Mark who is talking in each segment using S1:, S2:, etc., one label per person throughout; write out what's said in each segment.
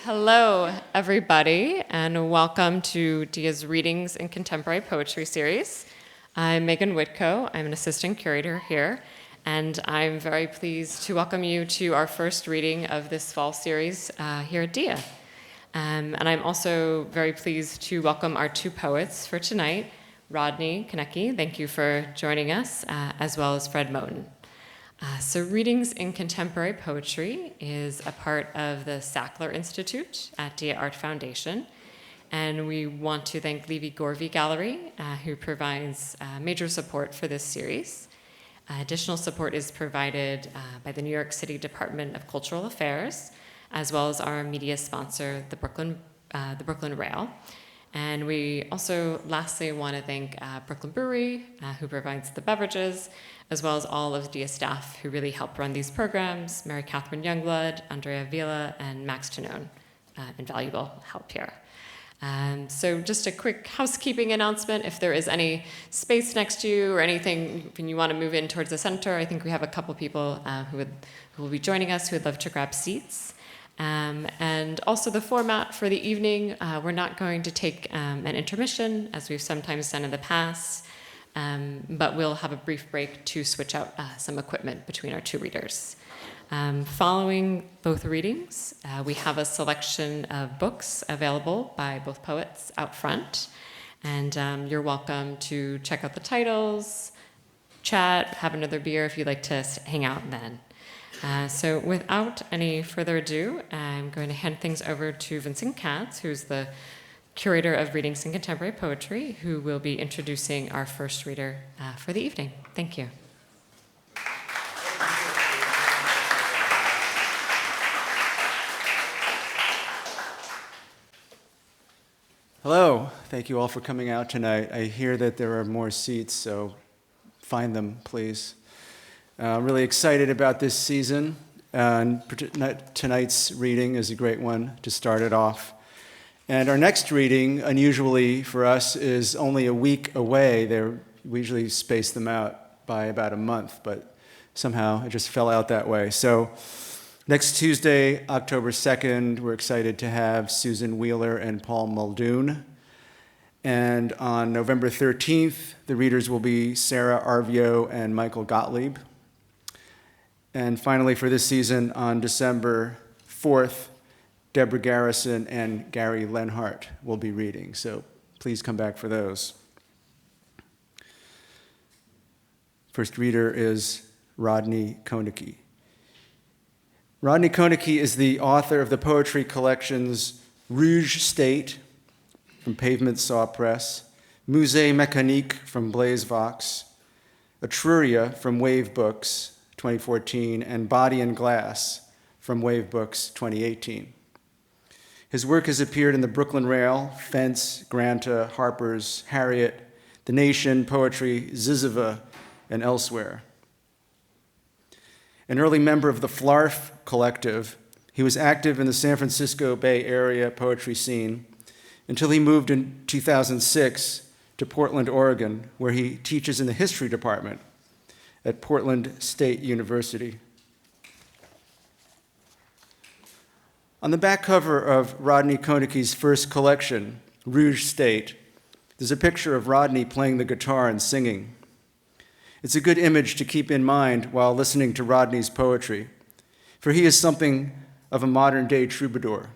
S1: Hello, everybody, and welcome to Dia's Readings in Contemporary Poetry series. I'm Megan Whitko. I'm an assistant curator here, and I'm very pleased to welcome you to our first reading of this fall series here at Dia. And I'm also very pleased to welcome our two poets for tonight, Rodney Kohake, thank you for joining us, as well as Fred Moten. So Readings in Contemporary Poetry is a part of the Sackler Institute at Dia Art Foundation. And we want to thank Levy Gorvey Gallery, who provides major support for this series. Additional support is provided by the New York City Department of Cultural Affairs, as well as our media sponsor, the Brooklyn Rail. And we also lastly want to thank Brooklyn Brewery, who provides the beverages, as well as all of Dia staff who really help run these programs, Mary Catherine Youngblood, Andrea Vila, and Max Tonone, invaluable help here. So just a quick housekeeping announcement. If there is any space next to you or anything when you want to move in towards the center, I think we have a couple people who will be joining us who would love to grab seats. And also the format for the evening, we're not going to take an intermission, as we've sometimes done in the past, but we'll have a brief break to switch out some equipment between our two readers. Following both readings, we have a selection of books available by both poets out front, and you're welcome to check out the titles, chat, have another beer if you'd like to hang out then. So without any further ado, I'm going to hand things over to Vincent Katz, who's the curator of Readings in Contemporary Poetry, who will be introducing our first reader for the evening. Thank you.
S2: Hello. Thank you all for coming out tonight. I hear that there are more seats, so find them, please. I'm really excited about this season. Tonight's reading is a great one to start it off. And our next reading, unusually for us, is only a week away. We usually space them out by about a month, but somehow it just fell out that way. So next Tuesday, October 2nd, we're excited to have Susan Wheeler and Paul Muldoon. And on November 13th, the readers will be Sarah Arvio and Michael Gottlieb. And finally, for this season, on December 4th, Deborah Garrison and Gary Lenhart will be reading. So please come back for those. First reader is Rodney Kohake. Rodney Kohake is the author of the poetry collections Rouge State from Pavement Saw Press, Musée Mécanique from Blaise Vox, Etruria from Wave Books, 2014, and Body and Glass from Wave Books 2018. His work has appeared in the Brooklyn Rail, Fence, Granta, Harper's, Harriet, The Nation, Poetry, Ziziva, and elsewhere. An early member of the Flarf Collective, he was active in the San Francisco Bay Area poetry scene until he moved in 2006 to Portland, Oregon, where he teaches in the history department at Portland State University. On the back cover of Rodney Kohake's first collection, Rouge State, there's a picture of Rodney playing the guitar and singing. It's a good image to keep in mind while listening to Rodney's poetry, for he is something of a modern-day troubadour.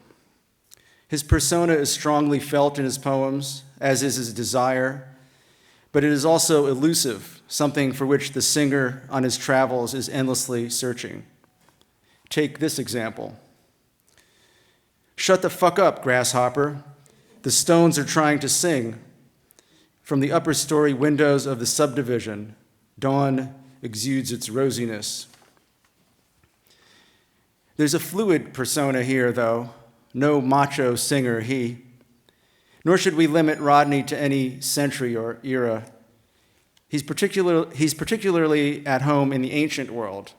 S2: His persona is strongly felt in his poems, as is his desire, but it is also elusive, something for which the singer on his travels is endlessly searching. Take this example. Shut the fuck up, grasshopper. The stones are trying to sing. From the upper story windows of the subdivision, dawn exudes its rosiness. There's a fluid persona here, though. No macho singer, he. Nor should we limit Rodney to any century or era. He's particularly at home in the ancient world,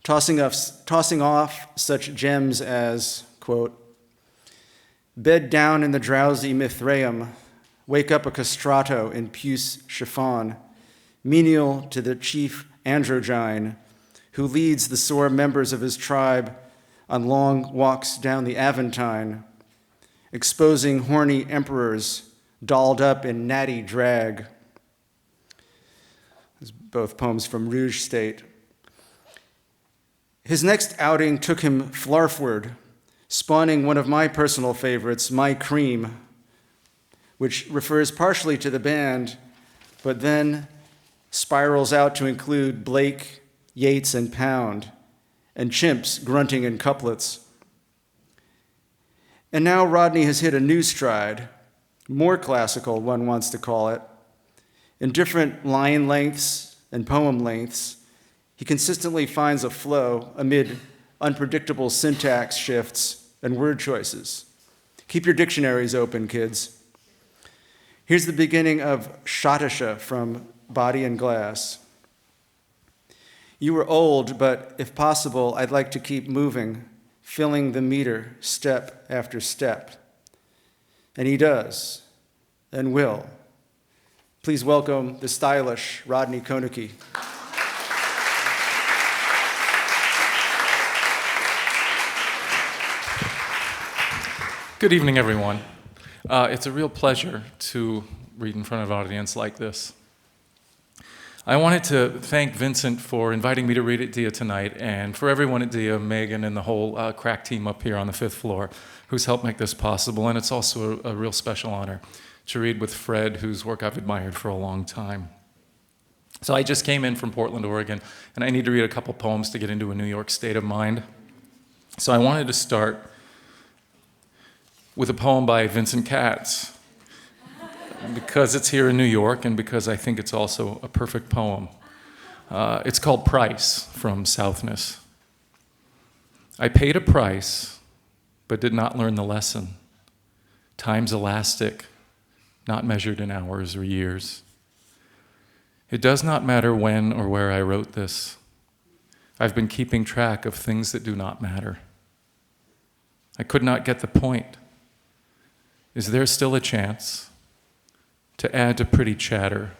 S2: tossing off such gems as, quote, bed down in the drowsy Mithraeum, wake up a castrato in puce chiffon, menial to the chief androgyne, who leads the sore members of his tribe on long walks down the Aventine, exposing horny emperors dolled up in natty drag. These both poems from Rouge State. His next outing took him flarfward, spawning one of my personal favorites, My Cream, which refers partially to the band, but then spirals out to include Blake, Yates, and Pound, and chimps grunting in couplets. And now Rodney has hit a new stride, more classical, one wants to call it. In different line lengths and poem lengths, he consistently finds a flow amid unpredictable syntax shifts and word choices. Keep your dictionaries open, kids. Here's the beginning of Shatasha from Body and Glass. You were old, but if possible, I'd like to keep moving, filling the meter step after step. And he does, and will. Please welcome the stylish Rodney Kohake.
S3: Good evening, everyone. It's a real pleasure to read in front of an audience like this. I wanted to thank Vincent for inviting me to read at DIA tonight, and for everyone at DIA, Megan and the whole crack team up here on the 5th floor who's helped make this possible. And it's also a real special honor to read with Fred, whose work I've admired for a long time. So I just came in from Portland, Oregon, and I need to read a couple poems to get into a New York state of mind. So I wanted to start with a poem by Vincent Katz, because it's here in New York and because I think it's also a perfect poem. It's called Price from Southness. I paid a price, but did not learn the lesson. Time's elastic, not measured in hours or years. It does not matter when or where I wrote this. I've been keeping track of things that do not matter. I could not get the point. Is there still a chance? To add to pretty chatter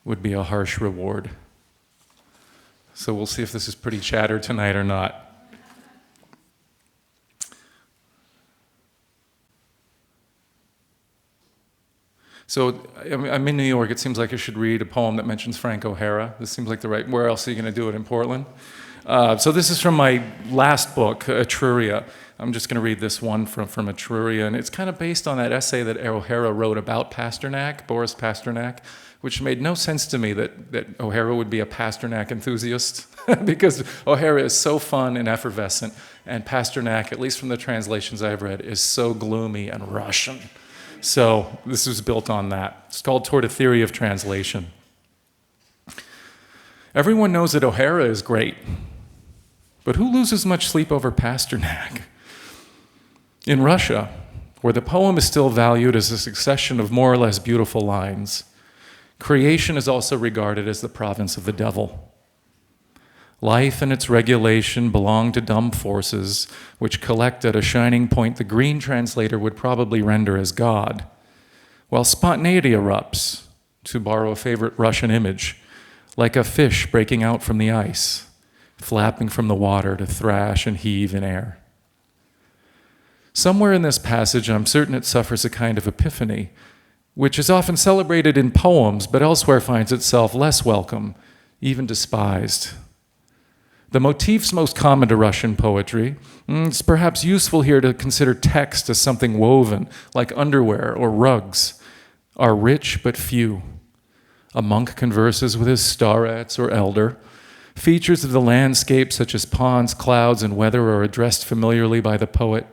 S3: would be a harsh reward. So we'll see if this is pretty chatter tonight or not. So I'm in New York. It seems like I should read a poem that mentions Frank O'Hara. This seems like the right, where else are you going to do it in Portland? So this is from my last book, Etruria. I'm just going to read this one from Etruria, and it's kind of based on that essay that O'Hara wrote about Pasternak, Boris Pasternak, which made no sense to me that O'Hara would be a Pasternak enthusiast, because O'Hara is so fun and effervescent, and Pasternak, at least from the translations I've read, is so gloomy and Russian. So this was built on that. It's called Toward a Theory of Translation. Everyone knows that O'Hara is great, but who loses much sleep over Pasternak? In Russia, where the poem is still valued as a succession of more or less beautiful lines, creation is also regarded as the province of the devil. Life and its regulation belong to dumb forces, which collect at a shining point the green translator would probably render as God, while spontaneity erupts, to borrow a favorite Russian image, like a fish breaking out from the ice, flapping from the water to thrash and heave in air. Somewhere in this passage, I'm certain it suffers a kind of epiphany, which is often celebrated in poems, but elsewhere finds itself less welcome, even despised. The motifs most common to Russian poetry, it's perhaps useful here to consider text as something woven, like underwear or rugs, are rich but few. A monk converses with his starets or elder. Features of the landscape, such as ponds, clouds, and weather, are addressed familiarly by the poet.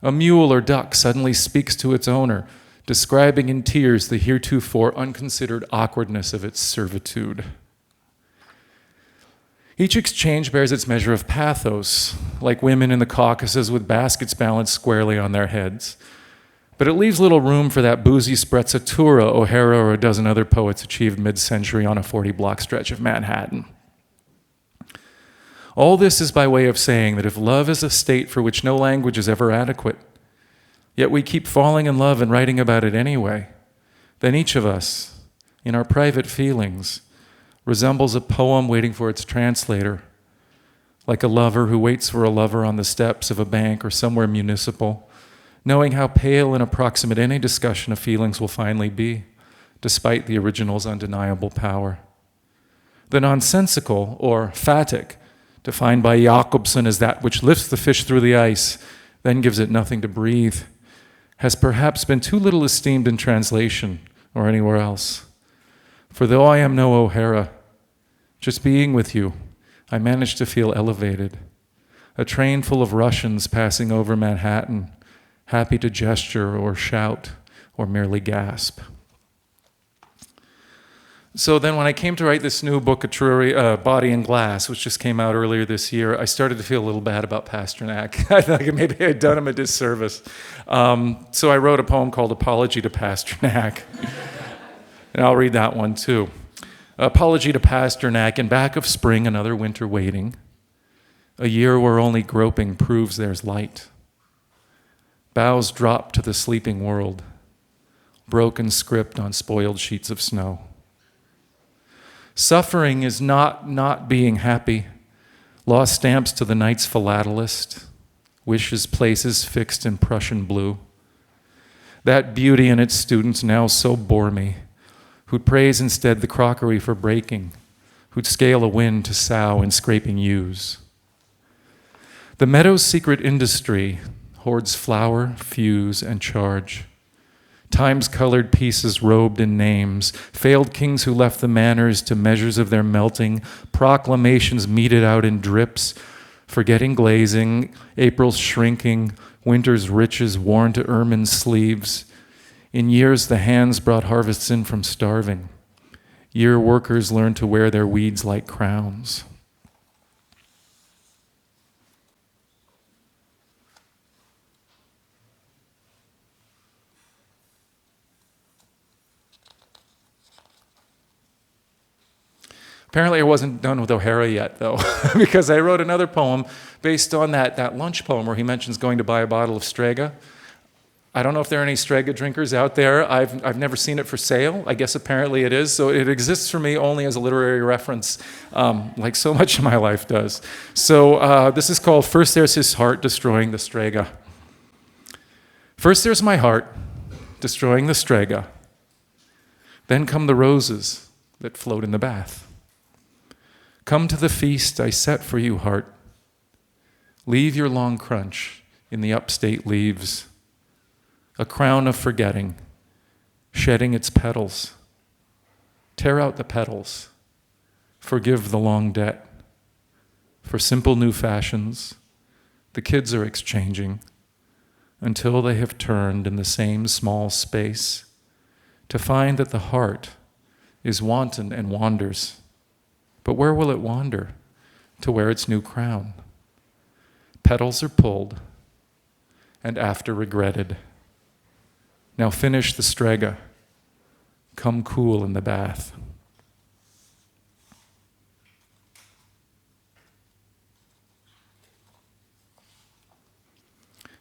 S3: A mule or duck suddenly speaks to its owner, describing in tears the heretofore unconsidered awkwardness of its servitude. Each exchange bears its measure of pathos, like women in the Caucasus with baskets balanced squarely on their heads. But it leaves little room for that boozy sprezzatura O'Hara or a dozen other poets achieved mid-century on a 40-block stretch of Manhattan. All this is by way of saying that if love is a state for which no language is ever adequate, yet we keep falling in love and writing about it anyway, then each of us, in our private feelings, resembles a poem waiting for its translator, like a lover who waits for a lover on the steps of a bank or somewhere municipal, knowing how pale and approximate any discussion of feelings will finally be, despite the original's undeniable power. The nonsensical, or phatic, defined by Jacobson as that which lifts the fish through the ice, then gives it nothing to breathe, has perhaps been too little esteemed in translation or anywhere else. For though I am no O'Hara, just being with you, I managed to feel elevated. A train full of Russians passing over Manhattan, happy to gesture or shout or merely gasp. So then when I came to write this new book, Body and Glass, which just came out earlier this year, I started to feel a little bad about Pasternak. I thought maybe I had done him a disservice. So I wrote a poem called Apology to Pasternak. And I'll read that one too. Apology to Pasternak, in back of spring, another winter waiting. A year where only groping proves there's light. Boughs drop to the sleeping world. Broken script on spoiled sheets of snow. Suffering is not being happy. Lost stamps to the night's philatelist. Wishes places fixed in Prussian blue. That beauty and its students now so bore me, who'd praise instead the crockery for breaking, who'd scale a wind to sow in scraping ewes. The meadow's secret industry hoards flour, fuse, and charge. Time's colored pieces robed in names, failed kings who left the manors to measures of their melting, proclamations meted out in drips, forgetting glazing, April's shrinking, winter's riches worn to ermine sleeves. In years the hands brought harvests in from starving. Year workers learned to wear their weeds like crowns. Apparently I wasn't done with O'Hara yet, though, because I wrote another poem based on that lunch poem where he mentions going to buy a bottle of Strega. I don't know if there are any Strega drinkers out there. I've never seen it for sale. I guess apparently it is. So it exists for me only as a literary reference, like so much of my life does. So this is called First There's His Heart Destroying the Strega. First there's my heart destroying the Strega. Then come the roses that float in the bath. Come to the feast I set for you, heart. Leave your long crunch in the upstate leaves, a crown of forgetting, shedding its petals. Tear out the petals, forgive the long debt. For simple new fashions, the kids are exchanging until they have turned in the same small space to find that the heart is wanton and wanders. But where will it wander to wear its new crown? Petals are pulled and after regretted. Now finish the Strega. Come cool in the bath.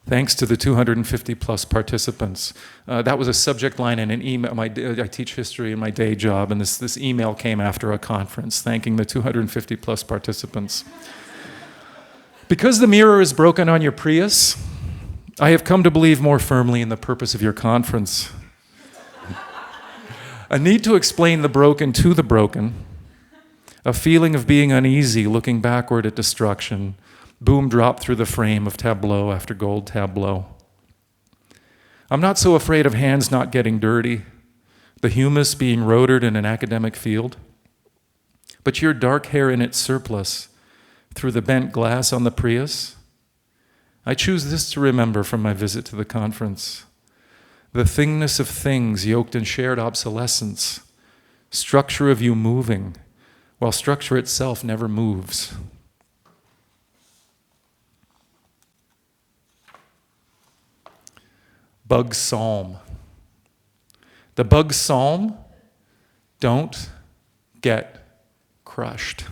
S3: Thanks to the 250 plus participants. That was a subject line in an email. I teach history in my day job, and this email came after a conference thanking the 250 plus participants. Because the mirror is broken on your Prius, I have come to believe more firmly in the purpose of your conference. A need to explain the broken to the broken, a feeling of being uneasy looking backward at destruction, boom drop through the frame of tableau after gold tableau. I'm not so afraid of hands not getting dirty, the humus being rotored in an academic field, but your dark hair in its surplus through the bent glass on the Prius. I choose this to remember from my visit to the conference. The thingness of things yoked in shared obsolescence, structure of you moving, while structure itself never moves. Bug Psalm. The Bug Psalm, don't get crushed.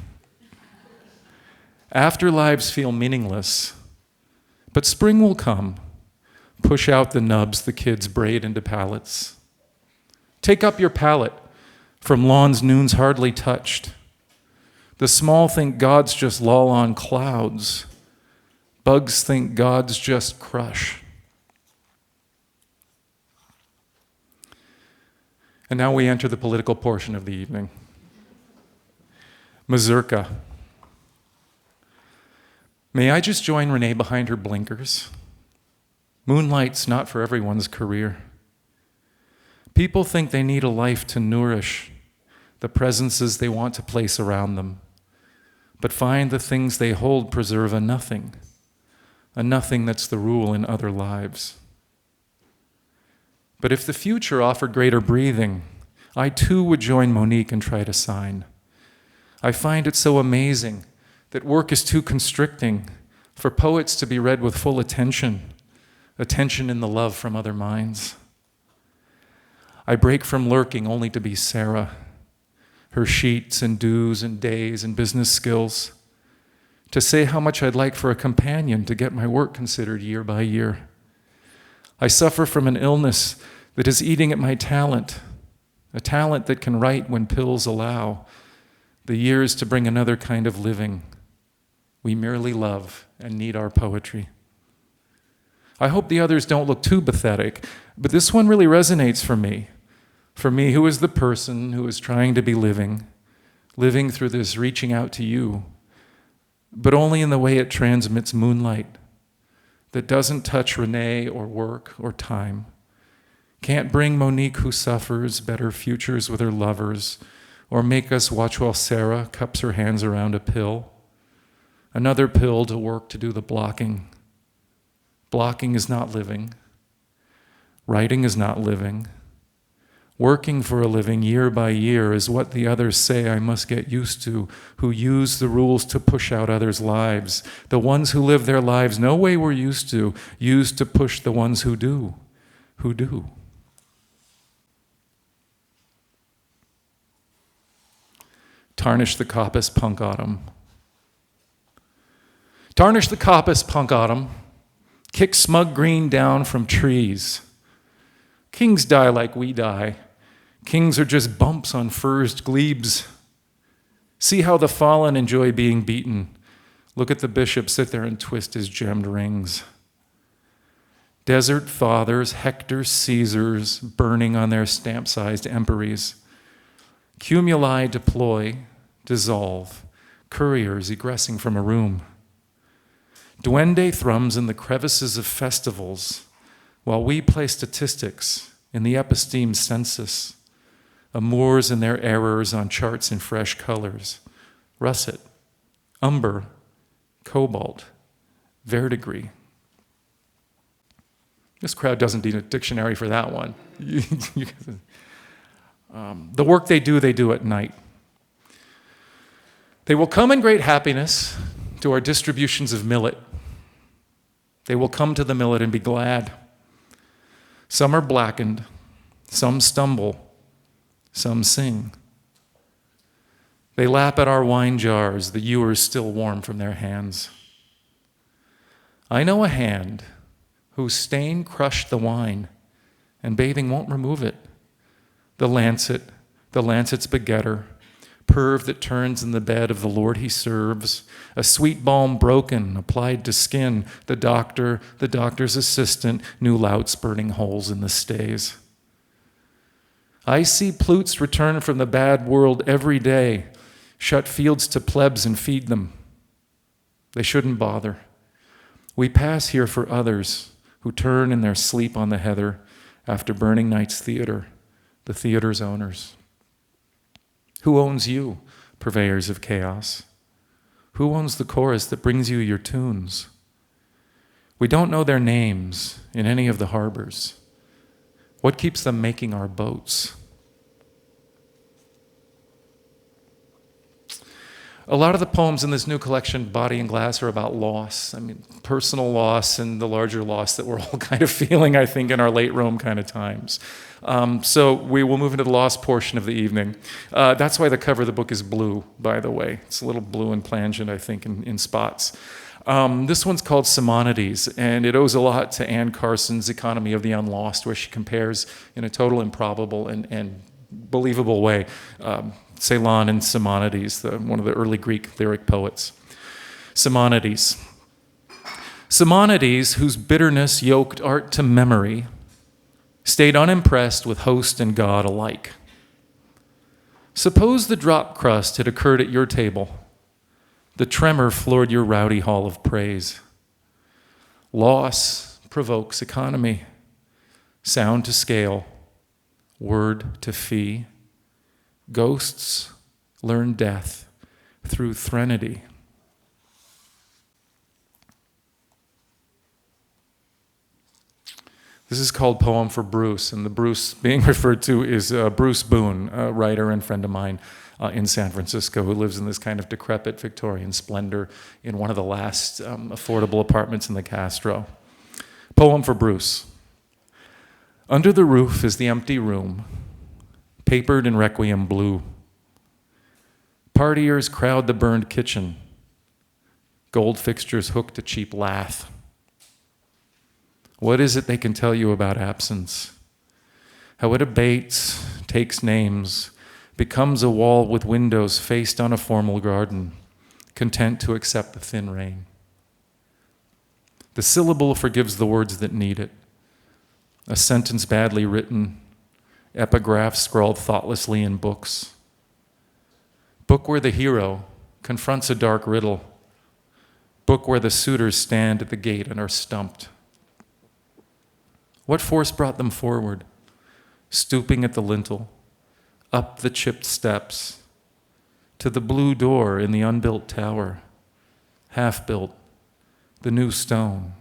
S3: Afterlives feel meaningless, but spring will come. Push out the nubs the kids braid into pallets. Take up your pallet from lawns noons hardly touched. The small think gods just loll on clouds. Bugs think gods just crush. And now we enter the political portion of the evening. Mazurka. May I just join Renee behind her blinkers? Moonlight's not for everyone's career. People think they need a life to nourish the presences they want to place around them, but find the things they hold preserve a nothing that's the rule in other lives. But if the future offered greater breathing, I too would join Monique and try to sign. I find it so amazing that work is too constricting for poets to be read with full attention in the love from other minds. I break from lurking only to be Sarah, her sheets and dues and days and business skills, to say how much I'd like for a companion to get my work considered year by year. I suffer from an illness that is eating at my talent, a talent that can write when pills allow, the years to bring another kind of living. We merely love and need our poetry. I hope the others don't look too pathetic, but this one really resonates for me who is the person who is trying to be living through this reaching out to you, but only in the way it transmits moonlight, that doesn't touch Renee or work or time, can't bring Monique who suffers better futures with her lovers, or make us watch while Sarah cups her hands around a pill, another pill to work to do the blocking. Blocking is not living. Writing is not living. Working for a living year by year is what the others say I must get used to, who use the rules to push out others' lives. The ones who live their lives no way we're used to push the ones who do. Tarnish the coppice, punk autumn. Tarnish the coppice, punk autumn. Kick smug green down from trees. Kings die like we die. Kings are just bumps on furzed glebes. See how the fallen enjoy being beaten. Look at the bishop sit there and twist his gemmed rings. Desert fathers, Hectors, Caesars, burning on their stamp-sized emperies. Cumuli deploy, dissolve, couriers egressing from a room. Duende thrums in the crevices of festivals, while we play statistics in the episteme census, amours and their errors on charts in fresh colors, russet, umber, cobalt, verdigris. This crowd doesn't need a dictionary for that one. The work they do at night. They will come in great happiness to our distributions of millet. They will come to the millet and be glad. Some are blackened, some stumble, some sing. They lap at our wine jars, the ewers still warm from their hands. I know a hand whose stain crushed the wine, and bathing won't remove it. The lancet's begetter, perv that turns in the bed of the Lord he serves, a sweet balm broken, applied to skin, the doctor's assistant, new louts burning holes in the stays. I see plutes return from the bad world every day, shut fields to plebs and feed them. They shouldn't bother. We pass here for others who turn in their sleep on the heather after burning night's theater, the theater's owners. Who owns you, purveyors of chaos? Who owns the chorus that brings you your tunes? We don't know their names in any of the harbors. What keeps them making our boats? A lot of the poems in this new collection, Body and Glass, are about loss. I mean, personal loss and the larger loss that we're all kind of feeling, I think, in our late Rome kind of times. So we will move into the lost portion of the evening. That's why the cover of the book is blue, by the way. It's a little blue and plangent, I think, in spots. This one's called Simonides, and it owes a lot to Anne Carson's Economy of the Unlost, where she compares in a total improbable and believable way Ceylon and Simonides, one of the early Greek lyric poets. Simonides. Simonides, whose bitterness yoked art to memory, stayed unimpressed with host and god alike. Suppose the drop crust had occurred at your table. The tremor floored your rowdy hall of praise. Loss provokes economy. Sound to scale, word to fee. Ghosts learn death through threnody. This is called Poem for Bruce, and the Bruce being referred to is Bruce Boone, a writer and friend of mine in San Francisco who lives in this kind of decrepit Victorian splendor in one of the last affordable apartments in the Castro. Poem for Bruce. Under the roof is the empty room, papered in requiem blue. Partiers crowd the burned kitchen, gold fixtures hooked to cheap lath. What is it they can tell you about absence? How it abates, takes names, becomes a wall with windows faced on a formal garden, content to accept the thin rain. The syllable forgives the words that need it. A sentence badly written, epigraph scrawled thoughtlessly in books. Book where the hero confronts a dark riddle. Book where the suitors stand at the gate and are stumped. What force brought them forward, stooping at the lintel, up the chipped steps, to the blue door in the unbuilt tower, half-built, the new stone?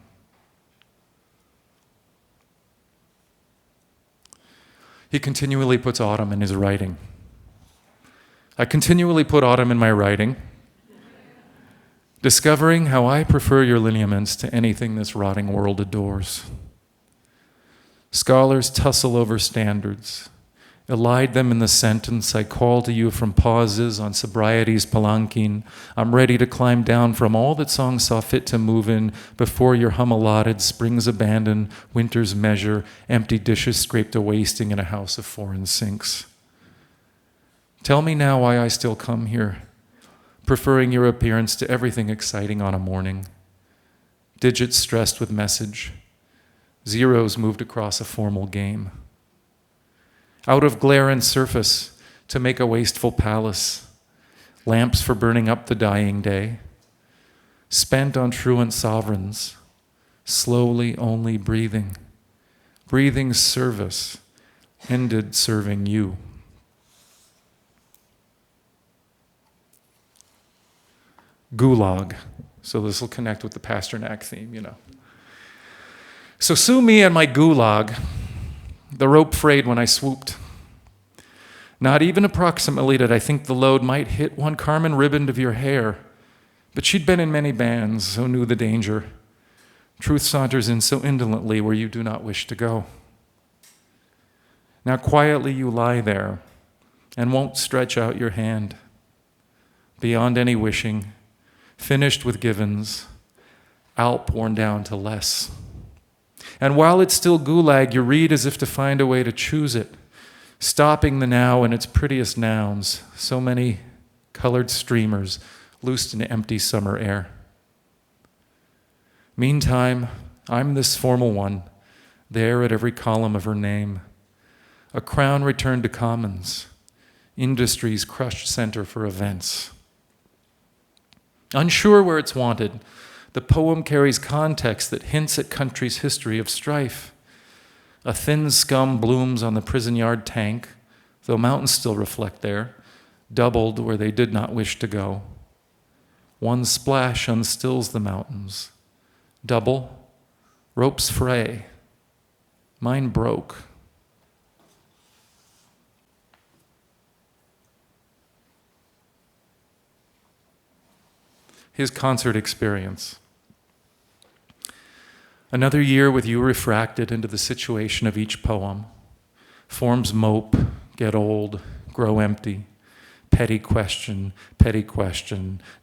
S3: He continually puts autumn in his writing. I continually put autumn in my writing, discovering how I prefer your lineaments to anything this rotting world adores. Scholars tussle over standards. Elide them in the sentence. I call to you from pauses on sobriety's palanquin. I'm ready to climb down from all that song saw fit to move in before your hum allotted, spring's abandon, winter's measure, empty dishes scraped a wasting in a house of foreign sinks. Tell me now why I still come here, preferring your appearance to everything exciting on a morning. Digits stressed with message. Zeros moved across a formal game. Out of glare and surface to make a wasteful palace. Lamps for burning up the dying day. Spent on truant sovereigns. Slowly only breathing. Breathing service. Ended serving you. Gulag. So this will connect with the Pasternak theme, you know. So sue me and my gulag, the rope frayed when I swooped. Not even approximately did I think the load might hit one Carmen ribbon of your hair, but she'd been in many bands, so knew the danger. Truth saunters in so indolently where you do not wish to go. Now quietly you lie there and won't stretch out your hand. Beyond any wishing, finished with givens, alp worn down to less. And while it's still gulag, you read as if to find a way to choose it, stopping the now in its prettiest nouns, so many colored streamers loosed in empty summer air. Meantime, I'm this formal one, there at every column of her name, a crown returned to commons, industry's crushed center for events. Unsure where it's wanted, the poem carries context that hints at country's history of strife. A thin scum blooms on the prison yard tank, though mountains still reflect there, doubled where they did not wish to go. One splash unstills the mountains. Double, ropes fray. Mine broke. His concert experience. Another year with you refracted into the situation of each poem. Forms mope, get old, grow empty. Petty question,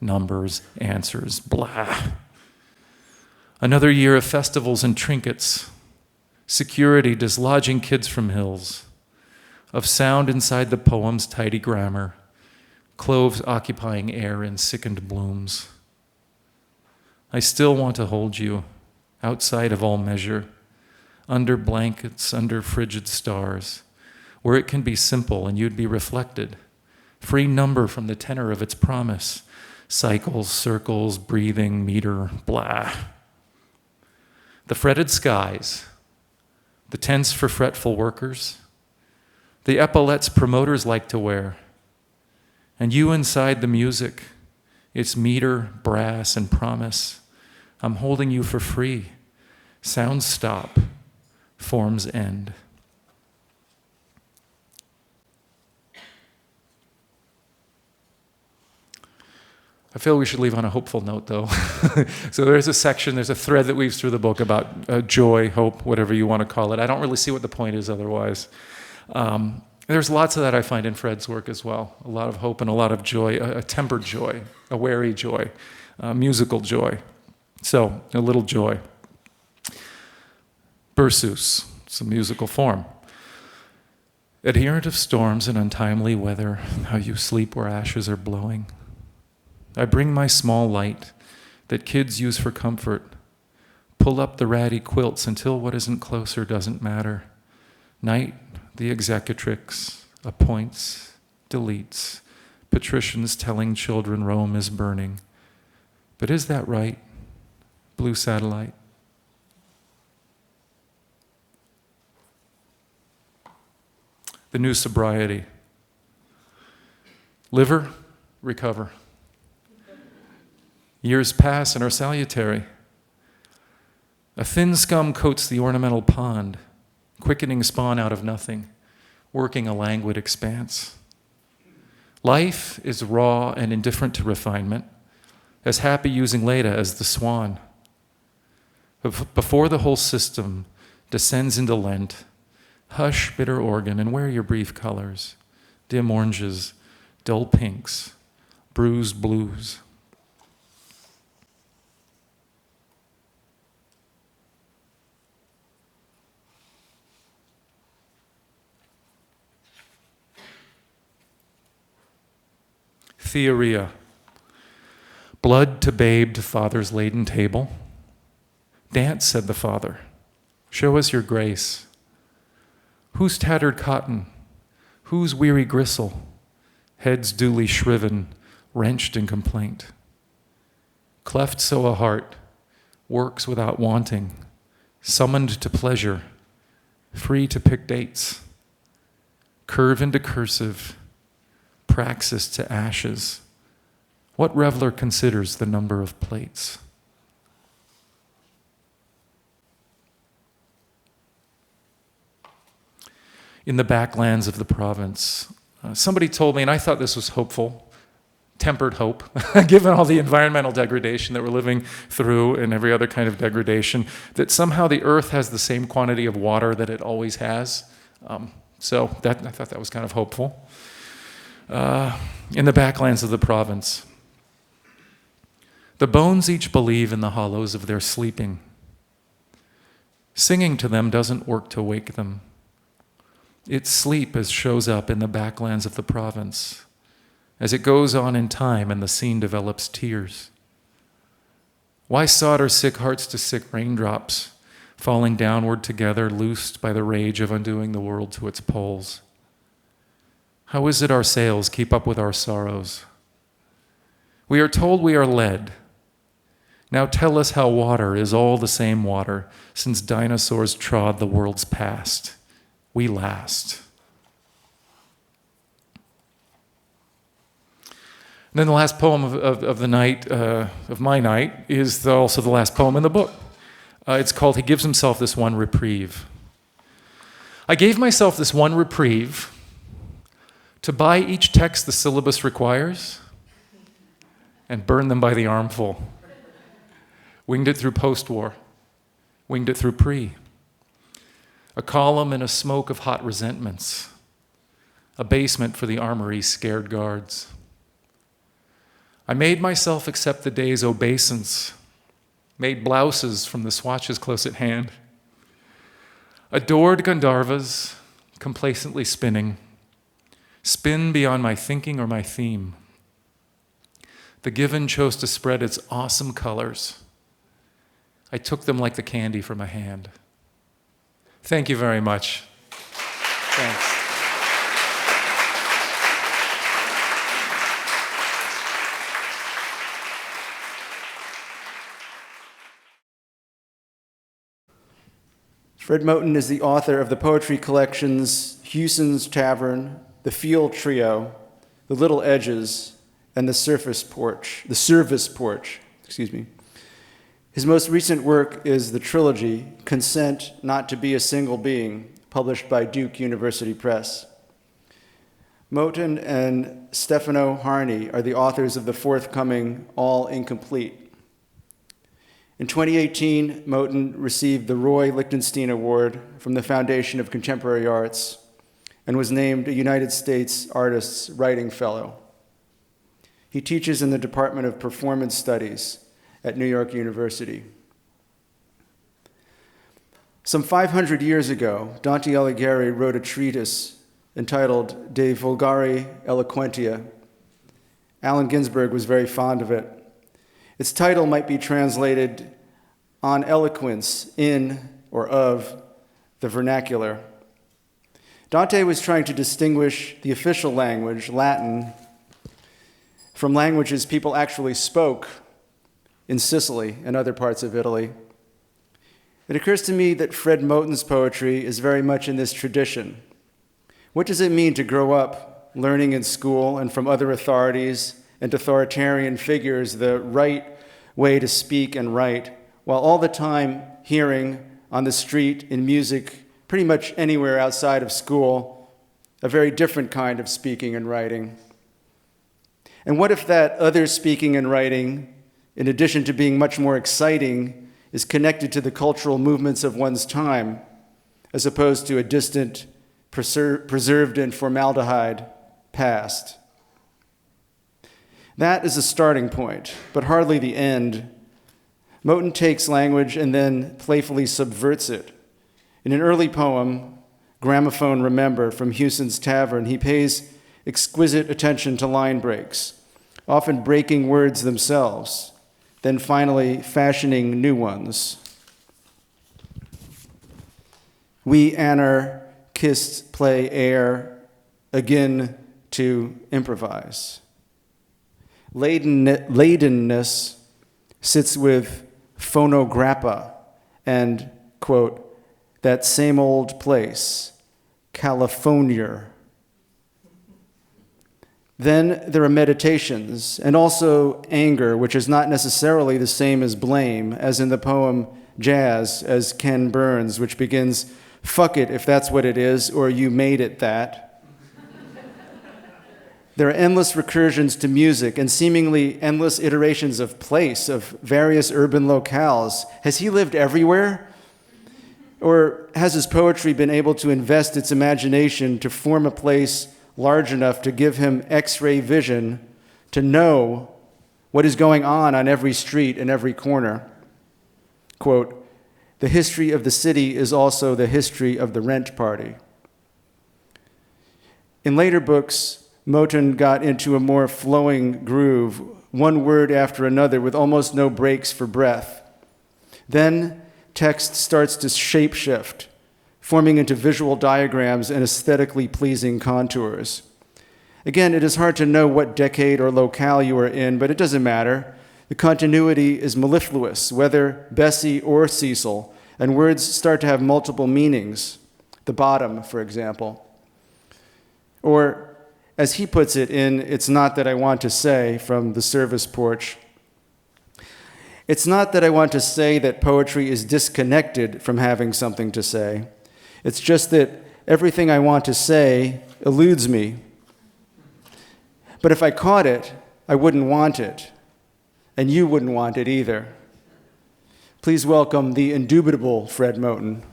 S3: numbers, answers, blah. Another year of festivals and trinkets. Security dislodging kids from hills. Of sound inside the poem's tidy grammar. cloves occupying air in sickened blooms. I still want to hold you, outside of all measure, under blankets, under frigid stars, where it can be simple and you'd be reflected, free number from the tenor of its promise, cycles, circles, breathing, meter, blah. The fretted skies, the tents for fretful workers, the epaulets promoters like to wear, and you inside the music, its meter, brass, and promise. I'm holding you for free. Sounds stop, forms end. I feel we should leave on a hopeful note, though. So there's a thread that weaves through the book about joy, hope, whatever you want to call it. I don't really see what the point is otherwise. There's lots of that I find in Fred's work as well. A lot of hope and a lot of joy, a tempered joy, a wary joy, musical joy. So, a little joy. Berceuse, it's a musical form. Adherent of storms and untimely weather, how you sleep where ashes are blowing. I bring my small light that kids use for comfort. Pull up the ratty quilts until what isn't closer doesn't matter. Night, the executrix, appoints, deletes, patricians telling children Rome is burning. But is that right? Blue satellite. The new sobriety. Liver, recover. Years pass and are salutary. A thin scum coats the ornamental pond, quickening spawn out of nothing, working a languid expanse. Life is raw and indifferent to refinement, as happy using Leda as the swan. Before the whole system descends into Lent, hush, bitter organ, and wear your brief colors, dim oranges, dull pinks, bruised blues. Theoria. Blood to babe to father's laden table. Dance, said the father. Show us your grace. Whose tattered cotton? Whose weary gristle? Heads duly shriven, wrenched in complaint. Cleft so a heart, works without wanting, summoned to pleasure, free to pick dates. Curve into cursive, praxis to ashes. What reveler considers the number of plates? In the backlands of the province, somebody told me, and I thought this was hopeful, tempered hope, given all the environmental degradation that we're living through and every other kind of degradation, that somehow the earth has the same quantity of water that it always has. So I thought that was kind of hopeful. In the backlands of the province, the bones each believe in the hollows of their sleeping. Singing to them doesn't work to wake them. Its sleep as shows up in the backlands of the province, as it goes on in time and the scene develops tears. Why solder sick hearts to sick raindrops, falling downward together, loosed by the rage of undoing the world to its poles? How is it our sails keep up with our sorrows? We are told we are led. Now tell us how water is all the same water since dinosaurs trod the world's past. We last. And then the last poem of the night, of my night, is also the last poem in the book. It's called He Gives Himself This One Reprieve. I gave myself this one reprieve to buy each text the syllabus requires and burn them by the armful. Winged it through post-war, winged it through pre. A column in a smoke of hot resentments, a basement for the armory's scared guards. I made myself accept the day's obeisance, made blouses from the swatches close at hand, adored Gandharvas, complacently spinning, spin beyond my thinking or my theme, The given chose to spread its awesome colors. I took them like the candy from a hand. Thank you very much.
S2: Thanks. Fred Moten is the author of the poetry collections Hewson's Tavern, The Field Trio, The Little Edges, and The Service Porch. His most recent work is the trilogy Consent Not to Be a Single Being, published by Duke University Press. Moten and Stefano Harney are the authors of the forthcoming All Incomplete. In 2018, Moten received the Roy Lichtenstein Award from the Foundation of Contemporary Arts and was named a United States Artists' Writing Fellow. He teaches in the Department of Performance Studies at New York University. Some 500 years ago, Dante Alighieri wrote a treatise entitled De Vulgari Eloquentia. Allen Ginsberg was very fond of it. Its title might be translated On Eloquence in or of the Vernacular. Dante was trying to distinguish the official language, Latin, from languages people actually spoke in Sicily and other parts of Italy. It occurs to me that Fred Moten's poetry is very much in this tradition. What does it mean to grow up learning in school and from other authorities and authoritarian figures the right way to speak and write, while all the time hearing on the street, in music, pretty much anywhere outside of school, a very different kind of speaking and writing? And what if that other speaking and writing, in addition to being much more exciting, is connected to the cultural movements of one's time, as opposed to a distant, preserved in formaldehyde past? That is a starting point, but hardly the end. Moten takes language and then playfully subverts it. In an early poem, Gramophone Remember, from Hewson's Tavern, he pays exquisite attention to line breaks, often breaking words themselves, then finally fashioning new ones. We anarchists play air again to improvise. Ladenness sits with phonograppa and, quote, that same old place, California. Then there are meditations, and also anger, which is not necessarily the same as blame, as in the poem Jazz, as Ken Burns, which begins, fuck it if that's what it is, or you made it that. There are endless recursions to music and seemingly endless iterations of place, of various urban locales. Has he lived everywhere? Or has his poetry been able to invest its imagination to form a place large enough to give him X-ray vision to know what is going on every street and every corner? Quote, the history of the city is also the history of the rent party. In later books, Moten got into a more flowing groove, one word after another with almost no breaks for breath. Then text starts to shapeshift, forming into visual diagrams and aesthetically pleasing contours. Again, it is hard to know what decade or locale you are in, but it doesn't matter. The continuity is mellifluous, whether Bessie or Cecil, and words start to have multiple meanings. The bottom, for example. Or, as he puts it in It's Not That I Want to Say from The Service Porch, it's not that I want to say that poetry is disconnected from having something to say. It's just that everything I want to say eludes me. But if I caught it, I wouldn't want it. And you wouldn't want it either. Please welcome the indubitable Fred Moten.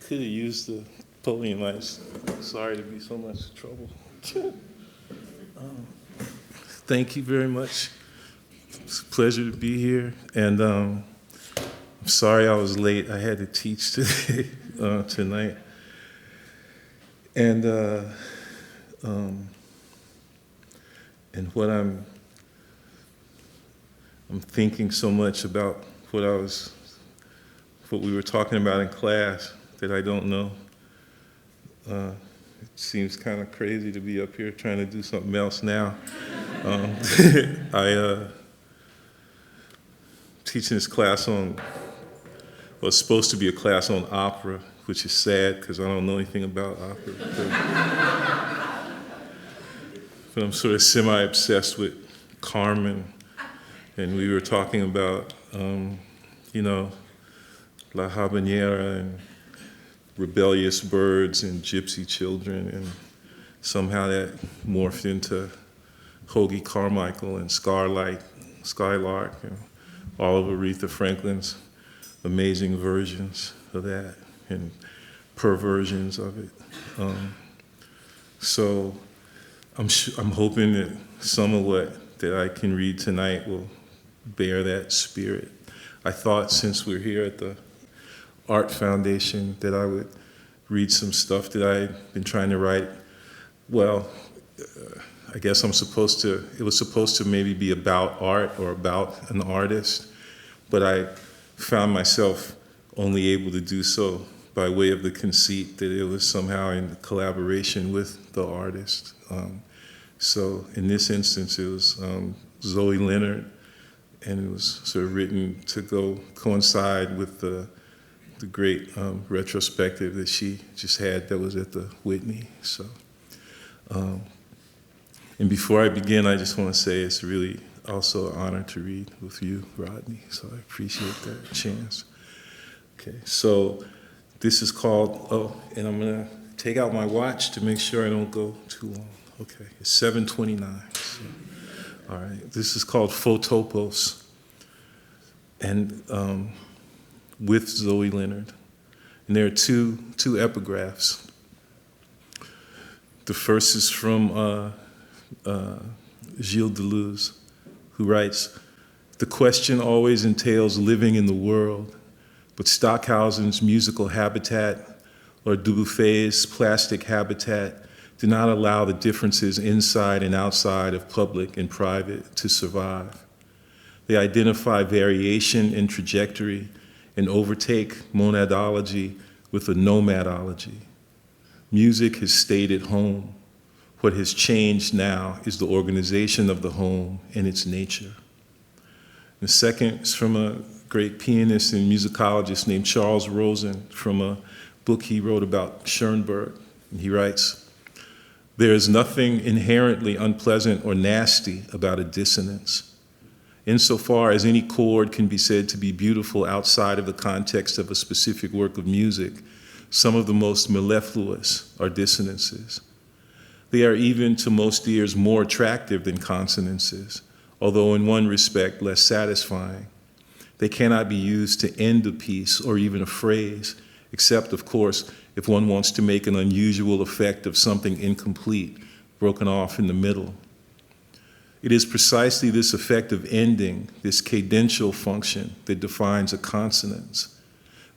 S4: Could have used the podium. I'm sorry to be so much trouble. Thank you very much. It's a pleasure to be here. And I'm sorry I was late. I had to teach today, tonight. And what I'm thinking so much about what we were talking about in class that I don't know. It seems kind of crazy to be up here trying to do something else now. I teaching this class on, well, it's supposed to be a class on opera, which is sad because I don't know anything about opera. But I'm sort of semi-obsessed with Carmen, and we were talking about, La Habanera and rebellious birds and gypsy children, and somehow that morphed into Hoagie Carmichael and Skylark and all of Aretha Franklin's amazing versions of that and perversions of it. So I'm hoping that some of what that I can read tonight will bear that spirit. I thought since we're here at the Art Foundation that I would read some stuff that I've been trying to write. Well, I guess it was supposed to maybe be about art or about an artist, but I found myself only able to do so by way of the conceit that it was somehow in collaboration with the artist. So in this instance, it was Zoe Leonard, and it was sort of written to coincide with the great retrospective that she just had that was at the Whitney. So, and before I begin, I just want to say it's really also an honor to read with you, Rodney, so I appreciate that chance. Okay, so this is called, and I'm going to take out my watch to make sure I don't go too long. Okay, it's 7:29. So, all right, this is called Photopos, and with Zoe Leonard. And there are two epigraphs. The first is from Gilles Deleuze, who writes, "The question always entails living in the world, but Stockhausen's musical habitat or Dubufay's plastic habitat do not allow the differences inside and outside of public and private to survive. They identify variation in trajectory and overtake monadology with a nomadology. Music has stayed at home. What has changed now is the organization of the home and its nature." The second is from a great pianist and musicologist named Charles Rosen from a book he wrote about Schoenberg. And he writes, "There is nothing inherently unpleasant or nasty about a dissonance. Insofar as any chord can be said to be beautiful outside of the context of a specific work of music, some of the most mellifluous are dissonances. They are even to most ears more attractive than consonances, although in one respect less satisfying. They cannot be used to end a piece or even a phrase, except, of course, if one wants to make an unusual effect of something incomplete, broken off in the middle. It is precisely this effect of ending, this cadential function, that defines a consonance.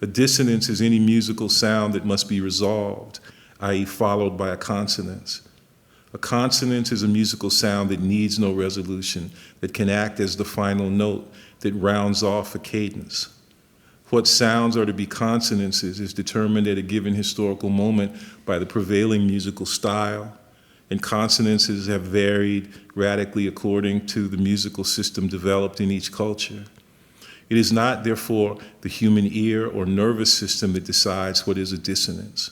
S4: A dissonance is any musical sound that must be resolved, i.e. followed by a consonance. A consonance is a musical sound that needs no resolution, that can act as the final note that rounds off a cadence. What sounds are to be consonances is determined at a given historical moment by the prevailing musical style, and consonances have varied radically according to the musical system developed in each culture. It is not, therefore, the human ear or nervous system that decides what is a dissonance.